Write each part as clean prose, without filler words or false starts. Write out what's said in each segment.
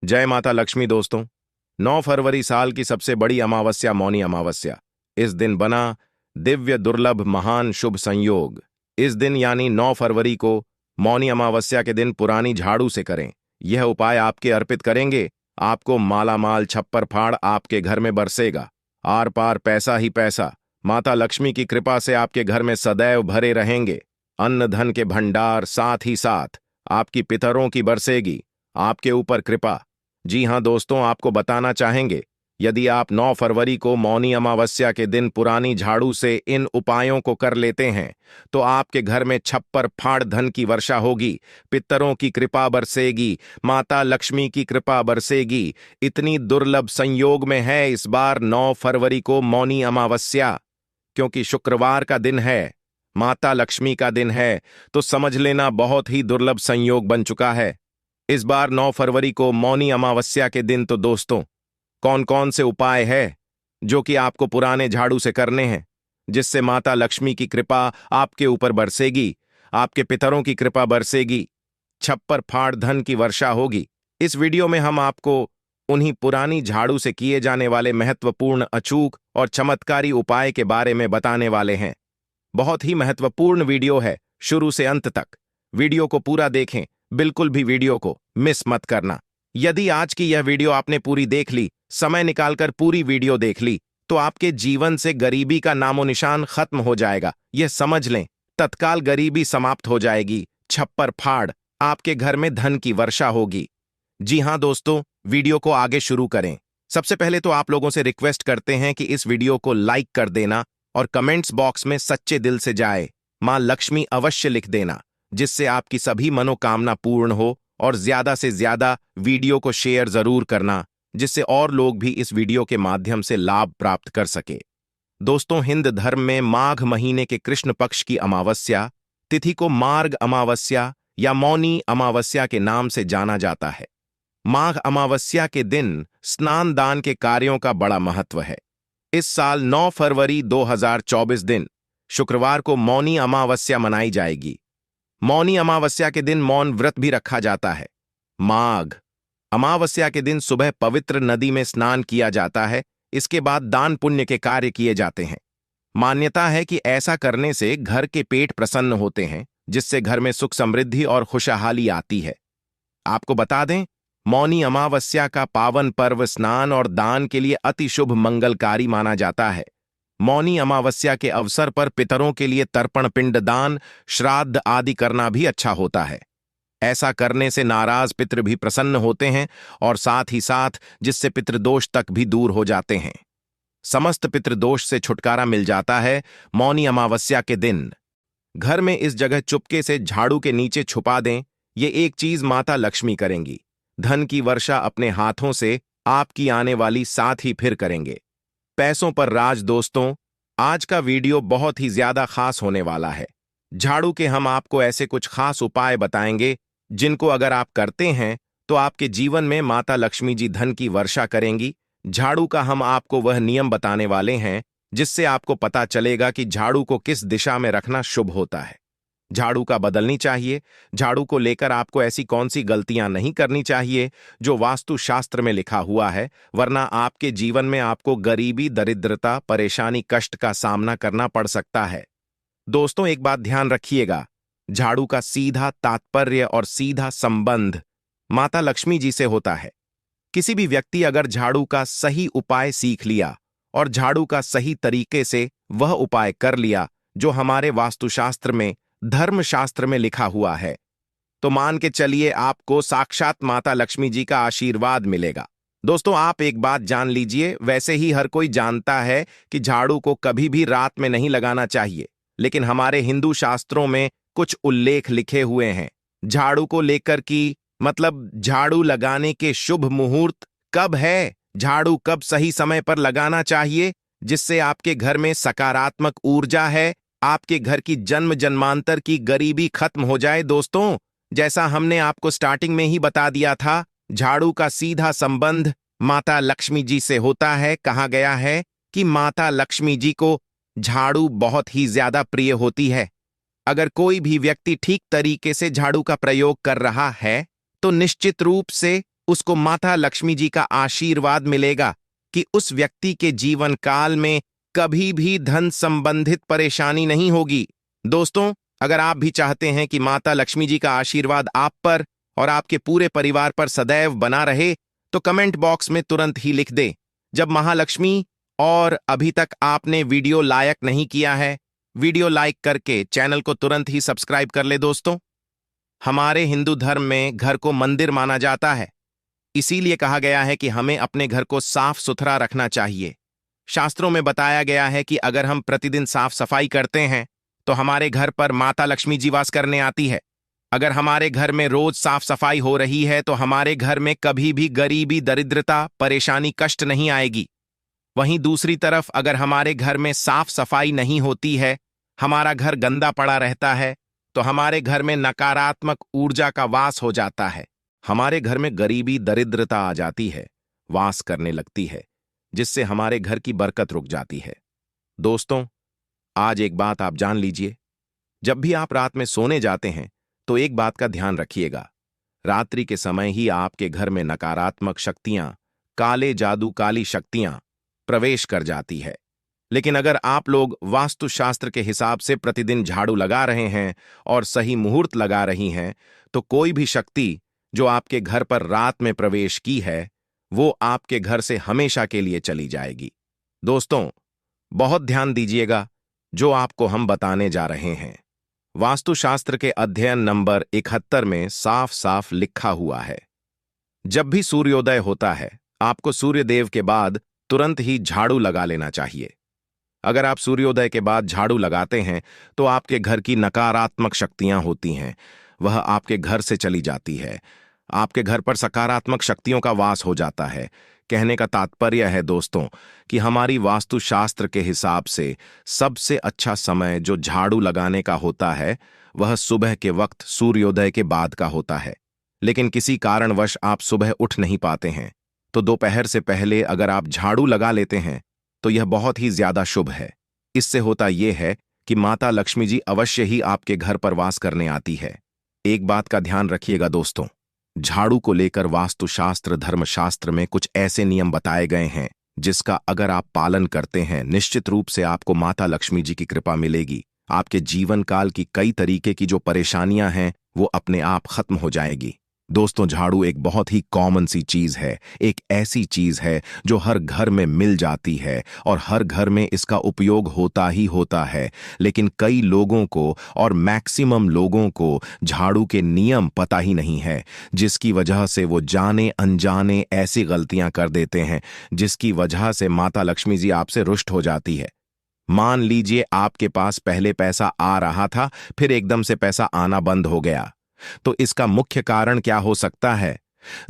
जय माता लक्ष्मी दोस्तों। 9 फरवरी साल की सबसे बड़ी अमावस्या मौनी अमावस्या। इस दिन बना दिव्य दुर्लभ महान शुभ संयोग। इस दिन यानी 9 फरवरी को मौनी अमावस्या के दिन पुरानी झाड़ू से करें। यह उपाय आपके अर्पित करेंगे, आपको मालामाल छप्पर फाड़ आपके घर में बरसेगा। आर पार पैसा ही पैसा। माता लक्ष्मी की कृपा से आपके घर में सदैव भरे रहेंगे। अन्न धन के भंडार, साथ ही साथ आपकी पितरों की बरसेगी आपके ऊपर कृपा। जी हां दोस्तों, आपको बताना चाहेंगे, यदि आप 9 फरवरी को मौनी अमावस्या के दिन पुरानी झाड़ू से इन उपायों को कर लेते हैं तो आपके घर में छप्पर फाड़ धन की वर्षा होगी, पितरों की कृपा बरसेगी, माता लक्ष्मी की कृपा बरसेगी। इतनी दुर्लभ संयोग में है इस बार 9 फरवरी को मौनी अमावस्या, क्योंकि शुक्रवार का दिन है, माता लक्ष्मी का दिन है, तो समझ लेना बहुत ही दुर्लभ संयोग बन चुका है। इस बार 9 फरवरी को मौनी अमावस्या के दिन तो दोस्तों कौन कौन से उपाय है जो कि आपको पुराने झाड़ू से करने हैं, जिससे माता लक्ष्मी की कृपा आपके ऊपर बरसेगी, आपके पितरों की कृपा बरसेगी, छप्पर फाड़ धन की वर्षा होगी। इस वीडियो में हम आपको उन्हीं पुरानी झाड़ू से किए जाने वाले महत्वपूर्ण, अचूक और चमत्कारी उपाय के बारे में बताने वाले हैं। बहुत ही महत्वपूर्ण वीडियो है, शुरू से अंत तक वीडियो को पूरा देखें, बिल्कुल भी वीडियो को मिस मत करना। यदि आज की यह वीडियो आपने पूरी देख ली, समय निकालकर पूरी वीडियो देख ली, तो आपके जीवन से गरीबी का नामो निशान खत्म हो जाएगा। यह समझ लें, तत्काल गरीबी समाप्त हो जाएगी, छप्पर फाड़ आपके घर में धन की वर्षा होगी। जी हां दोस्तों, वीडियो को आगे शुरू करें। सबसे पहले तो आप लोगों से रिक्वेस्ट करते हैं कि इस वीडियो को लाइक कर देना और कमेंट्स बॉक्स में सच्चे दिल से जाए मां लक्ष्मी अवश्य लिख देना, जिससे आपकी सभी मनोकामना पूर्ण हो। और ज्यादा से ज्यादा वीडियो को शेयर जरूर करना, जिससे और लोग भी इस वीडियो के माध्यम से लाभ प्राप्त कर सके। दोस्तों, हिंद धर्म में माघ महीने के कृष्ण पक्ष की अमावस्या तिथि को मार्ग अमावस्या या मौनी अमावस्या के नाम से जाना जाता है। माघ अमावस्या के दिन स्नान दान के कार्यों का बड़ा महत्व है। इस साल 9 फरवरी 2024 दिन शुक्रवार को मौनी अमावस्या मनाई जाएगी। मौनी अमावस्या के दिन मौन व्रत भी रखा जाता है। माघ अमावस्या के दिन सुबह पवित्र नदी में स्नान किया जाता है। इसके बाद दान पुण्य के कार्य किए जाते हैं। मान्यता है कि ऐसा करने से घर के पेट प्रसन्न होते हैं, जिससे घर में सुख समृद्धि और खुशहाली आती है। आपको बता दें, मौनी अमावस्या का पावन पर्व स्नान और दान के लिए अति शुभ मंगलकारी माना जाता है। मौनी अमावस्या के अवसर पर पितरों के लिए तर्पण, पिंडदान, श्राद्ध आदि करना भी अच्छा होता है। ऐसा करने से नाराज पितृ भी प्रसन्न होते हैं और साथ ही साथ जिससे पितृदोष तक भी दूर हो जाते हैं। समस्त पितृदोष से छुटकारा मिल जाता है मौनी अमावस्या के दिन। घर में इस जगह चुपके से झाड़ू के नीचे छुपा दें। ये एक चीज माता लक्ष्मी करेंगी। धन की वर्षा अपने हाथों से आपकी आने वाली साथ ही फिर करेंगे। पैसों पर राज। दोस्तों, आज का वीडियो बहुत ही ज्यादा खास होने वाला है। झाड़ू के हम आपको ऐसे कुछ खास उपाय बताएंगे जिनको अगर आप करते हैं तो आपके जीवन में माता लक्ष्मी जी धन की वर्षा करेंगी। झाड़ू का हम आपको वह नियम बताने वाले हैं जिससे आपको पता चलेगा कि झाड़ू को किस दिशा में रखना शुभ होता है, झाड़ू का बदलनी चाहिए, झाड़ू को लेकर आपको ऐसी कौन सी गलतियां नहीं करनी चाहिए जो वास्तु शास्त्र में लिखा हुआ है, वरना आपके जीवन में आपको गरीबी, दरिद्रता, परेशानी, कष्ट का सामना करना पड़ सकता है। दोस्तों, एक बात ध्यान रखिएगा, झाड़ू का सीधा तात्पर्य और सीधा संबंध माता लक्ष्मी जी से होता है। किसी भी व्यक्ति अगर झाड़ू का सही उपाय सीख लिया और झाड़ू का सही तरीके से वह उपाय कर लिया जो हमारे वास्तुशास्त्र में, धर्मशास्त्र में लिखा हुआ है, तो मान के चलिए आपको साक्षात माता लक्ष्मी जी का आशीर्वाद मिलेगा। दोस्तों, आप एक बात जान लीजिए, वैसे ही हर कोई जानता है कि झाड़ू को कभी भी रात में नहीं लगाना चाहिए, लेकिन हमारे हिंदू शास्त्रों में कुछ उल्लेख लिखे हुए हैं झाड़ू को लेकर कि मतलब झाड़ू लगाने के शुभ मुहूर्त कब है, झाड़ू कब सही समय पर लगाना चाहिए, जिससे आपके घर में सकारात्मक ऊर्जा है, आपके घर की जन्म जन्मांतर की गरीबी खत्म हो जाए। दोस्तों, जैसा हमने आपको स्टार्टिंग में ही बता दिया था, झाड़ू का सीधा संबंध माता लक्ष्मी जी से होता है। कहा गया है कि माता लक्ष्मी जी को झाड़ू बहुत ही ज्यादा प्रिय होती है। अगर कोई भी व्यक्ति ठीक तरीके से झाड़ू का प्रयोग कर रहा है तो निश्चित रूप से उसको माता लक्ष्मी जी का आशीर्वाद मिलेगा कि उस व्यक्ति के जीवन काल में कभी भी धन संबंधित परेशानी नहीं होगी। दोस्तों, अगर आप भी चाहते हैं कि माता लक्ष्मी जी का आशीर्वाद आप पर और आपके पूरे परिवार पर सदैव बना रहे, तो कमेंट बॉक्स में तुरंत ही लिख दें जब महालक्ष्मी। और अभी तक आपने वीडियो लाइक नहीं किया है, वीडियो लाइक करके चैनल को तुरंत ही सब्सक्राइब कर ले। दोस्तों, हमारे हिंदू धर्म में घर को मंदिर माना जाता है, इसीलिए कहा गया है कि हमें अपने घर को साफ सुथरा रखना चाहिए। शास्त्रों में बताया गया है कि अगर हम प्रतिदिन साफ सफाई करते हैं तो हमारे घर पर माता लक्ष्मी जी वास करने आती है। अगर हमारे घर में रोज साफ सफाई हो रही है तो हमारे घर में कभी भी गरीबी, दरिद्रता, परेशानी, कष्ट नहीं आएगी। वहीं दूसरी तरफ अगर हमारे घर में साफ सफाई नहीं होती है, हमारा घर गंदा पड़ा रहता है, तो हमारे घर में नकारात्मक ऊर्जा का वास हो जाता है। हमारे घर में गरीबी, दरिद्रता आ जाती है, वास करने लगती है, जिससे हमारे घर की बरकत रुक जाती है। दोस्तों, आज एक बात आप जान लीजिए, जब भी आप रात में सोने जाते हैं तो एक बात का ध्यान रखिएगा। रात्रि के समय ही आपके घर में नकारात्मक शक्तियां, काले जादू, काली शक्तियां प्रवेश कर जाती है। लेकिन अगर आप लोग वास्तुशास्त्र के हिसाब से प्रतिदिन झाड़ू लगा रहे हैं और सही मुहूर्त लगा रही हैं, तो कोई भी शक्ति जो आपके घर पर रात में प्रवेश की है, वो आपके घर से हमेशा के लिए चली जाएगी। दोस्तों, बहुत ध्यान दीजिएगा जो आपको हम बताने जा रहे हैं। वास्तुशास्त्र के अध्ययन नंबर 71 में साफ साफ लिखा हुआ है, जब भी सूर्योदय होता है आपको सूर्यदेव के बाद तुरंत ही झाड़ू लगा लेना चाहिए। अगर आप सूर्योदय के बाद झाड़ू लगाते हैं तो आपके घर की नकारात्मक शक्तियां होती हैं, वह आपके घर से चली जाती है। आपके घर पर सकारात्मक शक्तियों का वास हो जाता है। कहने का तात्पर्य है दोस्तों कि हमारी वास्तुशास्त्र के हिसाब से सबसे अच्छा समय जो झाड़ू लगाने का होता है वह सुबह के वक्त सूर्योदय के बाद का होता है। लेकिन किसी कारणवश आप सुबह उठ नहीं पाते हैं तो दोपहर से पहले अगर आप झाड़ू लगा लेते हैं तो यह बहुत ही ज्यादा शुभ है। इससे होता यह है कि माता लक्ष्मी जी अवश्य ही आपके घर पर वास करने आती है। एक बात का ध्यान रखिएगा दोस्तों, झाड़ू को लेकर वास्तुशास्त्र, धर्मशास्त्र में कुछ ऐसे नियम बताए गए हैं जिसका अगर आप पालन करते हैं, निश्चित रूप से आपको माता लक्ष्मी जी की कृपा मिलेगी। आपके जीवन काल की कई तरीके की जो परेशानियां हैं वो अपने आप खत्म हो जाएगी। दोस्तों, झाड़ू एक बहुत ही कॉमन सी चीज है, एक ऐसी चीज है जो हर घर में मिल जाती है और हर घर में इसका उपयोग होता ही होता है। लेकिन कई लोगों को और मैक्सिमम लोगों को झाड़ू के नियम पता ही नहीं है, जिसकी वजह से वो जाने अनजाने ऐसी गलतियां कर देते हैं जिसकी वजह से माता लक्ष्मी जी आपसे रुष्ट हो जाती है। मान लीजिए आपके पास पहले पैसा आ रहा था, फिर एकदम से पैसा आना बंद हो गया, तो इसका मुख्य कारण क्या हो सकता है?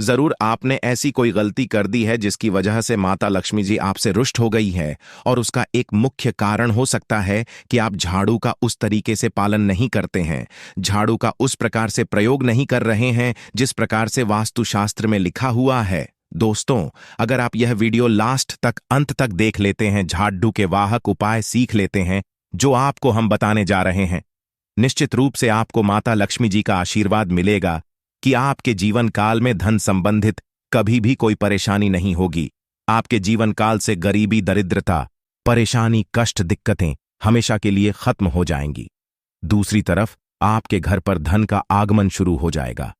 जरूर आपने ऐसी कोई गलती कर दी है जिसकी वजह से माता लक्ष्मी जी आपसे रुष्ट हो गई है। और उसका एक मुख्य कारण हो सकता है कि आप झाड़ू का उस तरीके से पालन नहीं करते हैं, झाड़ू का उस प्रकार से प्रयोग नहीं कर रहे हैं जिस प्रकार से वास्तुशास्त्र में लिखा हुआ है। दोस्तों, अगर आप यह वीडियो लास्ट तक, अंत तक देख लेते हैं, झाड़ू के वाहक उपाय सीख लेते हैं जो आपको हम बताने जा रहे हैं, निश्चित रूप से आपको माता लक्ष्मी जी का आशीर्वाद मिलेगा कि आपके जीवन काल में धन संबंधित कभी भी कोई परेशानी नहीं होगी। आपके जीवन काल से गरीबी, दरिद्रता, परेशानी, कष्ट, दिक्कतें हमेशा के लिए खत्म हो जाएंगी। दूसरी तरफ आपके घर पर धन का आगमन शुरू हो जाएगा।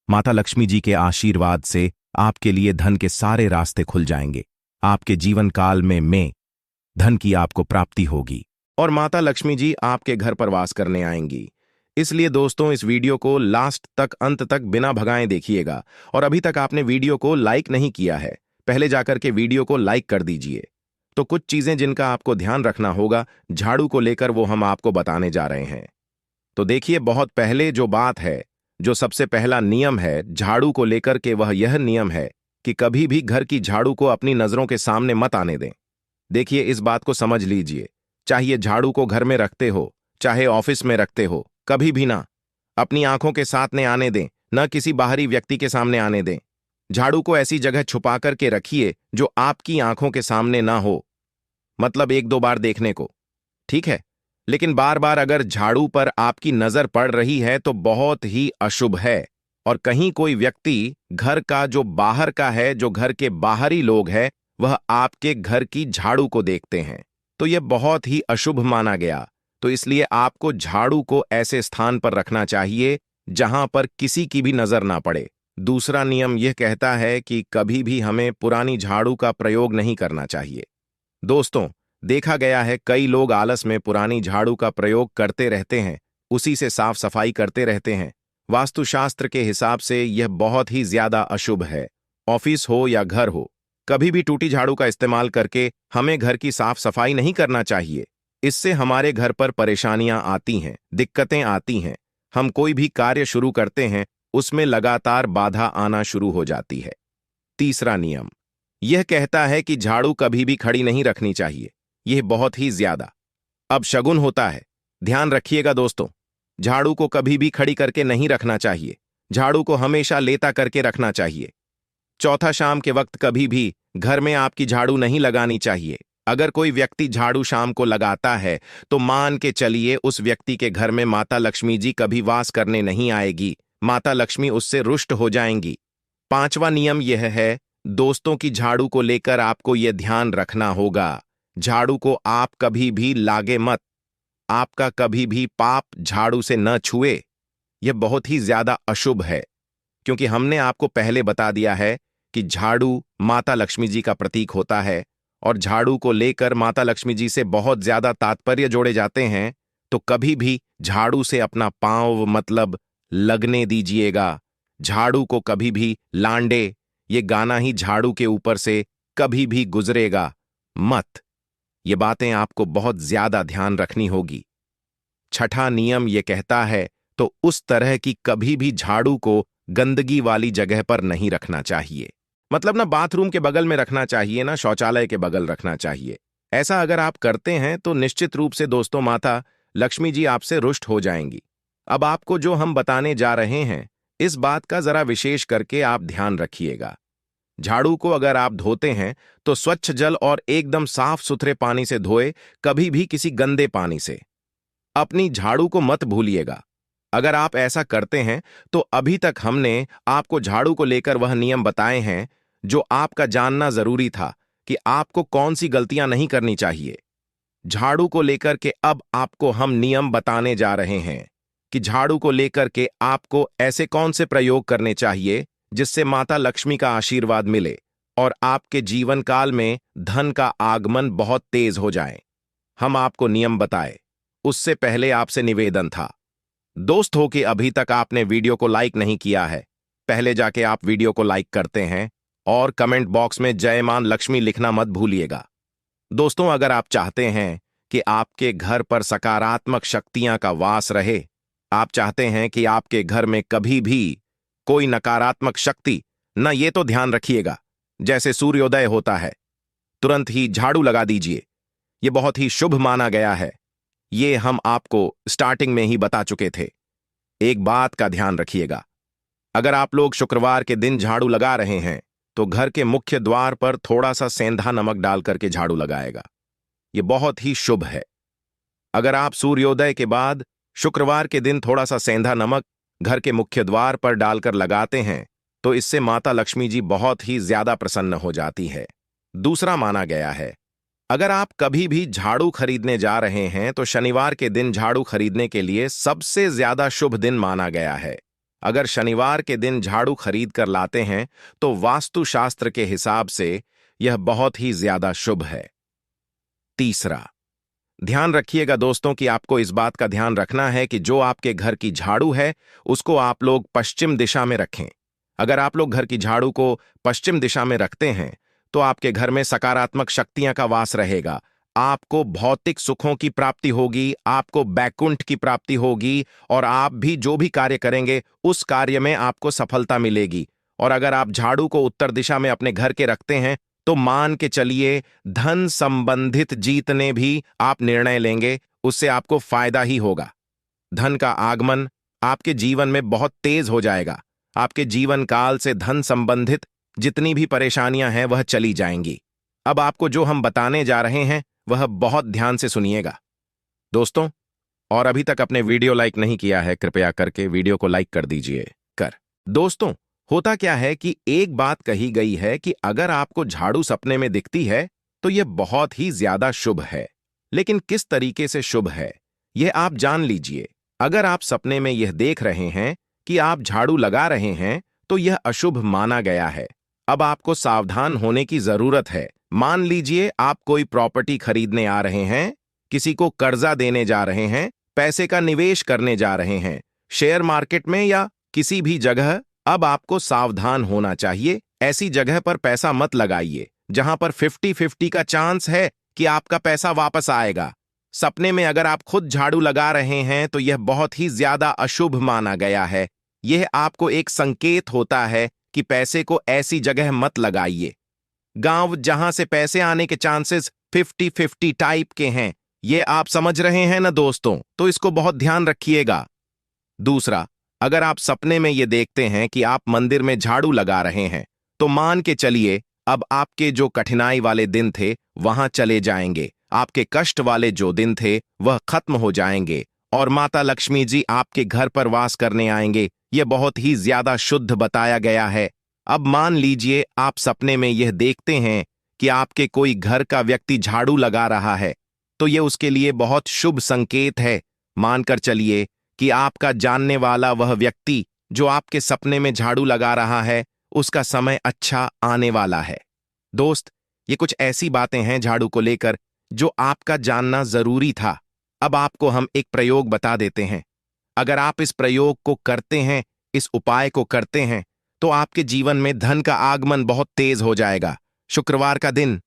माता लक्ष्मी जी के आशीर्वाद से आपके लिए धन के सारे रास्ते खुल जाएंगे। आपके जीवन काल में धन की आपको प्राप्ति होगी और माता लक्ष्मी जी आपके घर पर वास करने आएंगी। इसलिए दोस्तों, इस वीडियो को लास्ट तक, अंत तक बिना भगाए देखिएगा। और अभी तक आपने वीडियो को लाइक नहीं किया है, पहले जाकर के वीडियो को लाइक कर दीजिए। तो कुछ चीजें जिनका आपको ध्यान रखना होगा झाड़ू को लेकर, वो हम आपको बताने जा रहे हैं। तो देखिए, बहुत पहले जो बात है, जो सबसे पहला नियम है झाड़ू को लेकर के, वह यह नियम है कि कभी भी घर की झाड़ू को अपनी नजरों के सामने मत आने दें। देखिए, इस बात को समझ लीजिए, चाहे झाड़ू को घर में रखते हो, चाहे ऑफिस में रखते हो, कभी भी ना अपनी आंखों के सामने आने दें, न किसी बाहरी व्यक्ति के सामने आने दें। झाड़ू को ऐसी जगह छुपा करके रखिए जो आपकी आंखों के सामने ना हो, मतलब एक दो बार देखने को, ठीक है। लेकिन बार बार अगर झाड़ू पर आपकी नजर पड़ रही है तो बहुत ही अशुभ है। और कहीं कोई व्यक्ति घर का जो बाहर का है, जो घर के बाहरी लोग हैं, वह आपके घर की झाड़ू को देखते हैं, तो यह बहुत ही अशुभ माना गया। तो इसलिए आपको झाड़ू को ऐसे स्थान पर रखना चाहिए जहां पर किसी की भी नजर ना पड़े। दूसरा नियम यह कहता है कि कभी भी हमें पुरानी झाड़ू का प्रयोग नहीं करना चाहिए। दोस्तों, देखा गया है कई लोग आलस में पुरानी झाड़ू का प्रयोग करते रहते हैं, उसी से साफ सफाई करते रहते हैं। वास्तुशास्त्र के हिसाब से यह बहुत ही ज्यादा अशुभ है। ऑफिस हो या घर हो, कभी भी टूटी झाड़ू का इस्तेमाल करके हमें घर की साफ सफाई नहीं करना चाहिए। इससे हमारे घर पर परेशानियां आती हैं, दिक्कतें आती हैं। हम कोई भी कार्य शुरू करते हैं, उसमें लगातार बाधा आना शुरू हो जाती है। तीसरा नियम यह कहता है कि झाड़ू कभी भी खड़ी नहीं रखनी चाहिए। यह बहुत ही ज्यादा अब शगुन होता है। ध्यान रखिएगा दोस्तों, झाड़ू को कभी भी खड़ी करके नहीं रखना चाहिए। झाड़ू को हमेशा लेटा करके रखना चाहिए। चौथा, शाम के वक्त कभी भी घर में आपकी झाड़ू नहीं लगानी चाहिए। अगर कोई व्यक्ति झाड़ू शाम को लगाता है तो मान के चलिए उस व्यक्ति के घर में माता लक्ष्मी जी कभी वास करने नहीं आएगी। माता लक्ष्मी उससे रुष्ट हो जाएंगी। पांचवा नियम यह है, दोस्तों की झाड़ू को लेकर आपको यह ध्यान रखना होगा, झाड़ू को आप कभी भी लागे मत। आपका कभी भी पाप झाड़ू से न छुए। यह बहुत ही ज्यादा अशुभ है, क्योंकि हमने आपको पहले बता दिया है कि झाड़ू माता लक्ष्मी जी का प्रतीक होता है और झाड़ू को लेकर माता लक्ष्मी जी से बहुत ज्यादा तात्पर्य जोड़े जाते हैं। तो कभी भी झाड़ू से अपना पांव मतलब लगने दीजिएगा। झाड़ू को कभी भी लांडे, ये गाना ही झाड़ू के ऊपर से कभी भी गुजरेगा मत। ये बातें आपको बहुत ज्यादा ध्यान रखनी होगी। छठा नियम ये कहता है, तो उस तरह की कभी भी झाड़ू को गंदगी वाली जगह पर नहीं रखना चाहिए। मतलब ना बाथरूम के बगल में रखना चाहिए, ना शौचालय के बगल रखना चाहिए। ऐसा अगर आप करते हैं तो निश्चित रूप से दोस्तों माता लक्ष्मी जी आपसे रुष्ट हो जाएंगी। अब आपको जो हम बताने जा रहे हैं, इस बात का जरा विशेष करके आप ध्यान रखिएगा। झाड़ू को अगर आप धोते हैं तो स्वच्छ जल और एकदम साफ सुथरे पानी से धोए, कभी भी किसी गंदे पानी से। अपनी झाड़ू को मत भूलिएगा। अगर आप ऐसा करते हैं तो अभी तक हमने आपको झाड़ू को लेकर वह नियम बताए हैं जो आपका जानना जरूरी था कि आपको कौन सी गलतियां नहीं करनी चाहिए। झाड़ू को लेकर के अब आपको हम नियम बताने जा रहे हैं कि झाड़ू को लेकर के आपको ऐसे कौन से प्रयोग करने चाहिए जिससे माता लक्ष्मी का आशीर्वाद मिले और आपके जीवन काल में धन का आगमन बहुत तेज हो जाए। हम आपको नियम बताए, उससे पहले आपसे निवेदन था दोस्त हो कि अभी तक आपने वीडियो को लाइक नहीं किया है, पहले जाके आप वीडियो को लाइक करते हैं और कमेंट बॉक्स में जय मां लक्ष्मी लिखना मत भूलिएगा। दोस्तों, अगर आप चाहते हैं कि आपके घर पर सकारात्मक शक्तियां का वास रहे, आप चाहते हैं कि आपके घर में कभी भी कोई नकारात्मक शक्ति न, ये तो ध्यान रखिएगा जैसे सूर्योदय होता है तुरंत ही झाड़ू लगा दीजिए। यह बहुत ही शुभ माना गया है। ये हम आपको स्टार्टिंग में ही बता चुके थे। एक बात का ध्यान रखिएगा, अगर आप लोग शुक्रवार के दिन झाड़ू लगा रहे हैं तो घर के मुख्य द्वार पर थोड़ा सा सेंधा नमक डाल करके झाड़ू लगाएगा। यह बहुत ही शुभ है। अगर आप सूर्योदय के बाद शुक्रवार के दिन थोड़ा सा सेंधा नमक घर के मुख्य द्वार पर डालकर लगाते हैं तो इससे माता लक्ष्मी जी बहुत ही ज्यादा प्रसन्न हो जाती है। दूसरा माना गया है, अगर आप कभी भी झाड़ू खरीदने जा रहे हैं तो शनिवार के दिन झाड़ू खरीदने के लिए सबसे ज्यादा शुभ दिन माना गया है। अगर शनिवार के दिन झाड़ू खरीद कर लाते हैं तो वास्तुशास्त्र के हिसाब से यह बहुत ही ज्यादा शुभ है। तीसरा, ध्यान रखिएगा दोस्तों कि आपको इस बात का ध्यान रखना है कि जो आपके घर की झाड़ू है उसको आप लोग पश्चिम दिशा में रखें। अगर आप लोग घर की झाड़ू को पश्चिम दिशा में रखते हैं तो आपके घर में सकारात्मक शक्तियां का वास रहेगा। आपको भौतिक सुखों की प्राप्ति होगी, आपको बैकुंठ की प्राप्ति होगी और आप भी जो भी कार्य करेंगे उस कार्य में आपको सफलता मिलेगी। और अगर आप झाड़ू को उत्तर दिशा में अपने घर के रखते हैं तो मान के चलिए धन संबंधित जितने भी आप निर्णय लेंगे उससे आपको फायदा ही होगा। धन का आगमन आपके जीवन में बहुत तेज हो जाएगा। आपके जीवन काल से धन संबंधित जितनी भी परेशानियां हैं वह चली जाएंगी। अब आपको जो हम बताने जा रहे हैं वह बहुत ध्यान से सुनिएगा दोस्तों। और अभी तक अपने वीडियो लाइक नहीं किया है, कृपया करके वीडियो को लाइक कर दीजिए। कर दोस्तों, होता क्या है कि एक बात कही गई है कि अगर आपको झाड़ू सपने में दिखती है तो यह बहुत ही ज्यादा शुभ है। लेकिन किस तरीके से शुभ है यह आप जान लीजिए। अगर आप सपने में यह देख रहे हैं कि आप झाड़ू लगा रहे हैं तो यह अशुभ माना गया है। अब आपको सावधान होने की जरूरत है। मान लीजिए आप कोई प्रॉपर्टी खरीदने आ रहे हैं, किसी को कर्जा देने जा रहे हैं, पैसे का निवेश करने जा रहे हैं, शेयर मार्केट में या किसी भी जगह। अब आपको सावधान होना चाहिए। ऐसी जगह पर पैसा मत लगाइए जहां पर 50-50 का चांस है कि आपका पैसा वापस आएगा। सपने में अगर आप खुद झाड़ू लगा रहे हैं तो यह बहुत ही ज्यादा अशुभ माना गया है। यह आपको एक संकेत होता है कि पैसे को ऐसी जगह मत लगाइए। गांव जहां से पैसे आने के चांसेस 50-50 टाइप के हैं, ये आप समझ रहे हैं ना दोस्तों, तो इसको बहुत ध्यान रखिएगा। दूसरा, अगर आप सपने में ये देखते हैं कि आप मंदिर में झाड़ू लगा रहे हैं तो मान के चलिए अब आपके जो कठिनाई वाले दिन थे वहां चले जाएंगे। आपके कष्ट वाले जो दिन थे वह खत्म हो जाएंगे और माता लक्ष्मी जी आपके घर पर वास करने आएंगे। यह बहुत ही ज्यादा शुद्ध बताया गया है। अब मान लीजिए आप सपने में यह देखते हैं कि आपके कोई घर का व्यक्ति झाड़ू लगा रहा है तो यह उसके लिए बहुत शुभ संकेत है। मानकर चलिए कि आपका जानने वाला वह व्यक्ति जो आपके सपने में झाड़ू लगा रहा है उसका समय अच्छा आने वाला है। दोस्त, ये कुछ ऐसी बातें हैं झाड़ू को लेकर जो आपका जानना जरूरी था। अब आपको हम एक प्रयोग बता देते हैं। अगर आप इस प्रयोग को करते हैं, इस उपाय को करते हैं, तो आपके जीवन में धन का आगमन बहुत तेज हो जाएगा। शुक्रवार का दिन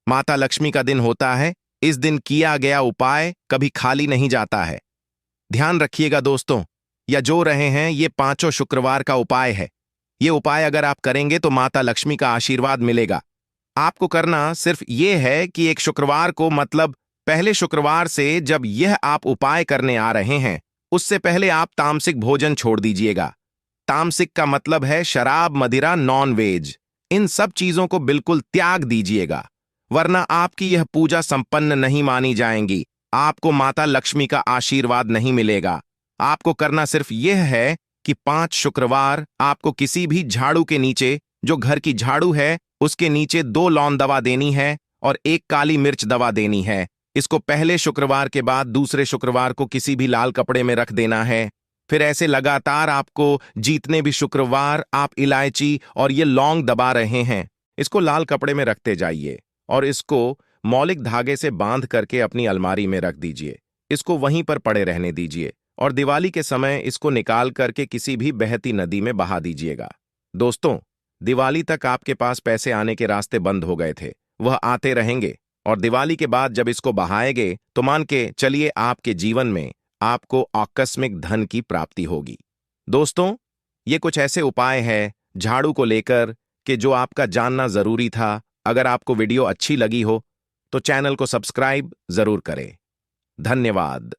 माता लक्ष्मी का दिन होता है। इस दिन किया गया उपाय कभी खाली नहीं जाता है। ध्यान रखिएगा दोस्तों, या जो रहे हैं ये 5 शुक्रवार का उपाय है। ये उपाय अगर आप करेंगे तो माता लक्ष्मी का आशीर्वाद मिलेगा। आपको करना सिर्फ ये है कि एक शुक्रवार को, मतलब पहले शुक्रवार से जब यह आप उपाय करने आ रहे हैं उससे पहले आप तामसिक भोजन छोड़ दीजिएगा। तामसिक का मतलब है शराब, मदिरा, नॉन वेज। इन सब चीजों को बिल्कुल त्याग दीजिएगा, वरना आपकी यह पूजा संपन्न नहीं मानी जाएंगी। आपको माता लक्ष्मी का आशीर्वाद नहीं मिलेगा। आपको करना सिर्फ यह है कि 5 शुक्रवार आपको किसी भी झाड़ू के नीचे, जो घर की झाड़ू है उसके नीचे 2 लौंग दवा देनी है और 1 काली मिर्च दवा देनी है। इसको पहले शुक्रवार के बाद दूसरे शुक्रवार को किसी भी लाल कपड़े में रख देना है। फिर ऐसे लगातार आपको जितने भी शुक्रवार आप इलायची और ये लौंग दबा रहे हैं इसको लाल कपड़े में रखते जाइए और इसको मौलिक धागे से बांध करके अपनी अलमारी में रख दीजिए। इसको वहीं पर पड़े रहने दीजिए और दिवाली के समय इसको निकाल करके किसी भी बहती नदी में बहा दीजिएगा। दोस्तों, दिवाली तक आपके पास पैसे आने के रास्ते बंद हो गए थे, वह आते रहेंगे और दिवाली के बाद जब इसको बहाएंगे तो मान के चलिए आपके जीवन में आपको आकस्मिक धन की प्राप्ति होगी। दोस्तों, ये कुछ ऐसे उपाय हैं झाड़ू को लेकर कि जो आपका जानना जरूरी था। अगर आपको वीडियो अच्छी लगी हो तो चैनल को सब्सक्राइब जरूर करें। धन्यवाद।